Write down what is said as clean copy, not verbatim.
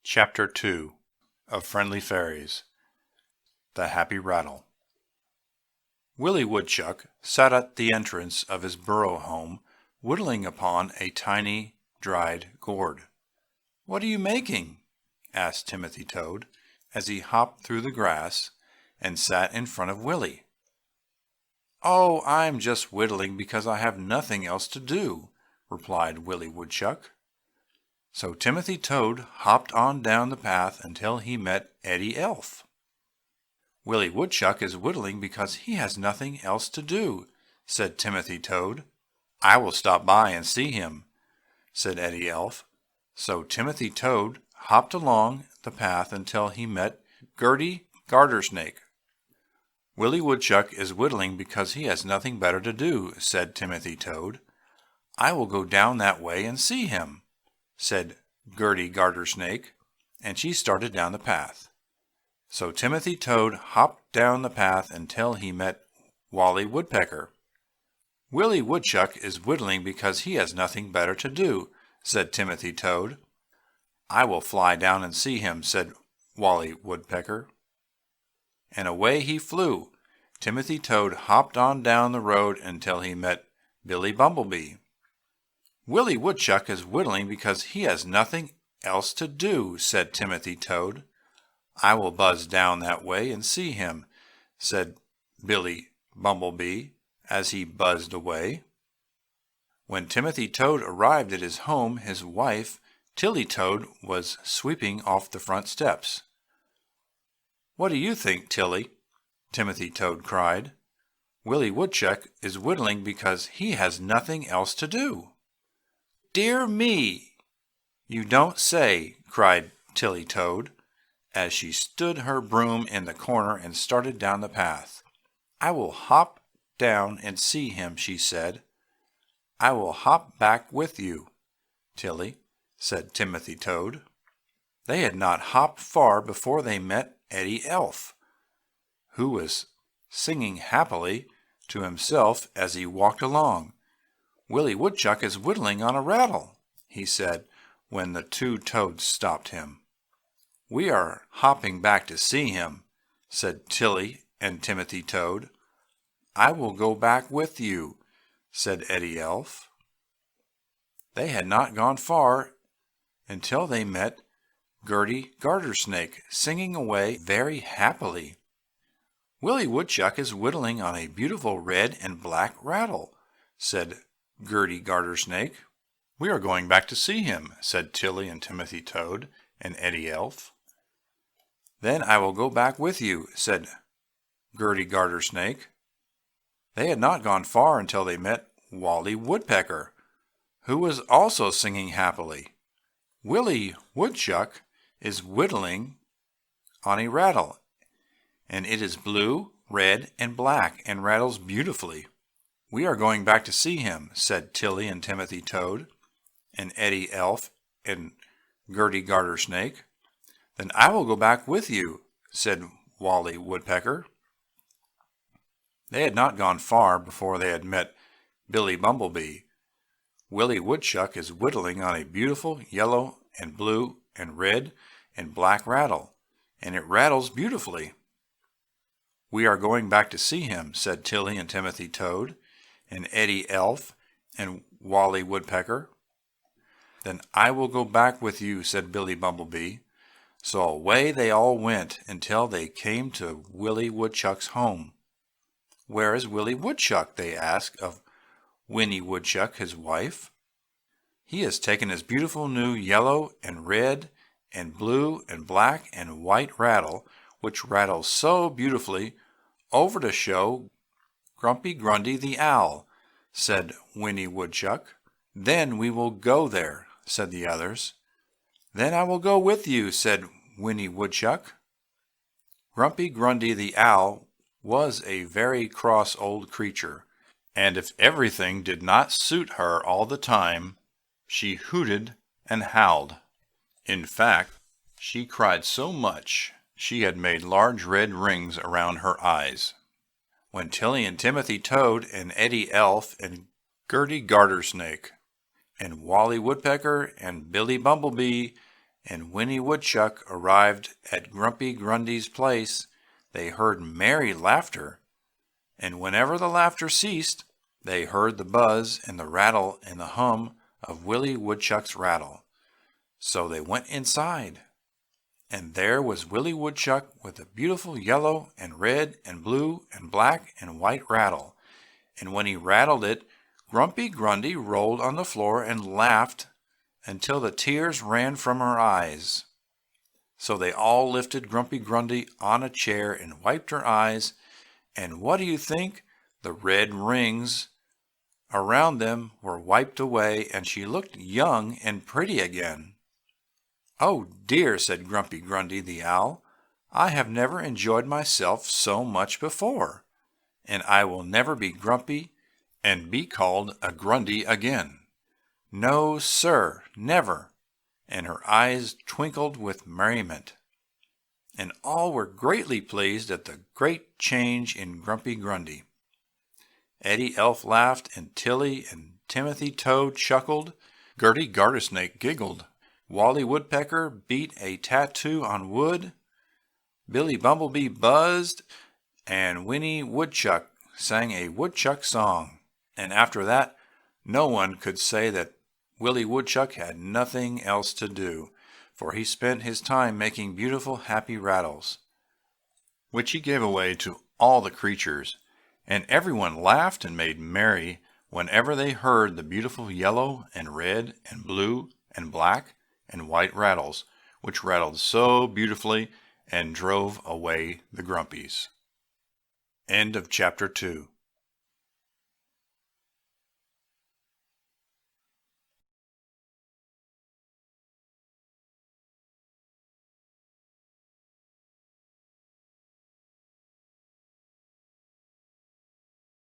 Chapter 2 of Friendly Fairies. The Happy Rattle. Willie Woodchuck sat at the entrance of his burrow home, whittling upon a tiny dried gourd. "What are you making?" asked Timothy Toad, as he hopped through the grass and sat in front of Willie. "Oh, I'm just whittling because I have nothing else to do," replied Willie Woodchuck. So Timothy Toad hopped on down the path until he met Eddie Elf. "Willie Woodchuck is whittling because he has nothing else to do," said Timothy Toad. "I will stop by and see him," said Eddie Elf. So Timothy Toad hopped along the path until he met Gertie Gartersnake. "Willie Woodchuck is whittling because he has nothing better to do," said Timothy Toad. "I will go down that way and see him," said Gertie Gartersnake, and she started down the path. So Timothy Toad hopped down the path until he met Wally Woodpecker. "Willie Woodchuck is whittling because he has nothing better to do," said Timothy Toad. "I will fly down and see him," said Wally Woodpecker. And away he flew. Timothy Toad hopped on down the road until he met Billie Bumblebee. "Willie Woodchuck is whittling because he has nothing else to do," said Timothy Toad. "I will buzz down that way and see him," said Billie Bumblebee, as he buzzed away. When Timothy Toad arrived at his home, his wife, Tilly Toad, was sweeping off the front steps. "What do you think, Tilly?" Timothy Toad cried. "Willie Woodchuck is whittling because he has nothing else to do." "Dear me! You don't say!" cried Tilly Toad, as she stood her broom in the corner and started down the path. "I will hop down and see him," she said. "I will hop back with you, Tilly," said Timothy Toad. They had not hopped far before they met Eddie Elf, who was singing happily to himself as he walked along. "Willie Woodchuck is whittling on a rattle," he said when the two Toads stopped him. "We are hopping back to see him," said Tilly and Timothy Toad. "I will go back with you," said Eddie Elf. They had not gone far until they met Gertie Gartersnake singing away very happily. "Willie Woodchuck is whittling on a beautiful red and black rattle," said Gertie Gartersnake. "We are going back to see him," said Tilly and Timothy Toad and Eddie Elf. "Then I will go back with you," said Gertie Gartersnake. They had not gone far until they met Wally Woodpecker, who was also singing happily. "Willie Woodchuck is whittling on a rattle, and it is blue, red, and black, and rattles beautifully." "We are going back to see him," said Tilly and Timothy Toad and Eddie Elf and Gertie Gartersnake. "Then I will go back with you," said Wally Woodpecker. They had not gone far before they had met Billie Bumblebee. "Willie Woodchuck is whittling on a beautiful yellow and blue and red and black rattle, and it rattles beautifully." "We are going back to see him," said Tilly and Timothy Toad and Eddie Elf and Wally Woodpecker. "Then I will go back with you," said Billie Bumblebee. So away they all went until they came to Willie Woodchuck's home. "Where is Willie Woodchuck?" they asked of Winnie Woodchuck, his wife. "He has taken his beautiful new yellow and red and blue and black and white rattle, which rattles so beautifully, over to show Grumpy Grundy the Owl," said Winnie Woodchuck. "Then we will go there," said the others. "Then I will go with you," said Winnie Woodchuck. Grumpy Grundy the Owl was a very cross old creature, and if everything did not suit her all the time, she hooted and howled. In fact, she cried so much she had made large red rings around her eyes. When Tilly and Timothy Toad and Eddie Elf and Gertie Gartersnake and Wally Woodpecker and Billie Bumblebee and Winnie Woodchuck arrived at Grumpy Grundy's place, they heard merry laughter, and whenever the laughter ceased, they heard the buzz and the rattle and the hum of Willie Woodchuck's rattle. So they went inside, and there was Willie Woodchuck with a beautiful yellow and red and blue and black and white rattle, and when he rattled it, Grumpy Grundy rolled on the floor and laughed until the tears ran from her eyes. So they all lifted Grumpy Grundy on a chair and wiped her eyes, and what do you think? The red rings around them were wiped away, and she looked young and pretty again. "Oh dear," said Grumpy Grundy the Owl, "I have never enjoyed myself so much before, and I will never be grumpy and be called a Grundy again. No, sir, never!" And her eyes twinkled with merriment, and all were greatly pleased at the great change in Grumpy Grundy. Eddie Elf laughed, and Tilly and Timothy Toad chuckled. Gertie Gartersnake giggled. Wally Woodpecker beat a tattoo on wood. Billy Bumblebee buzzed, and Winnie Woodchuck sang a woodchuck song. And after that, no one could say that Willie Woodchuck had nothing else to do, for he spent his time making beautiful, happy rattles, which he gave away to all the creatures, and everyone laughed and made merry whenever they heard the beautiful yellow and red and blue and black and white rattles, which rattled so beautifully and drove away the Grumpies. End of chapter 2.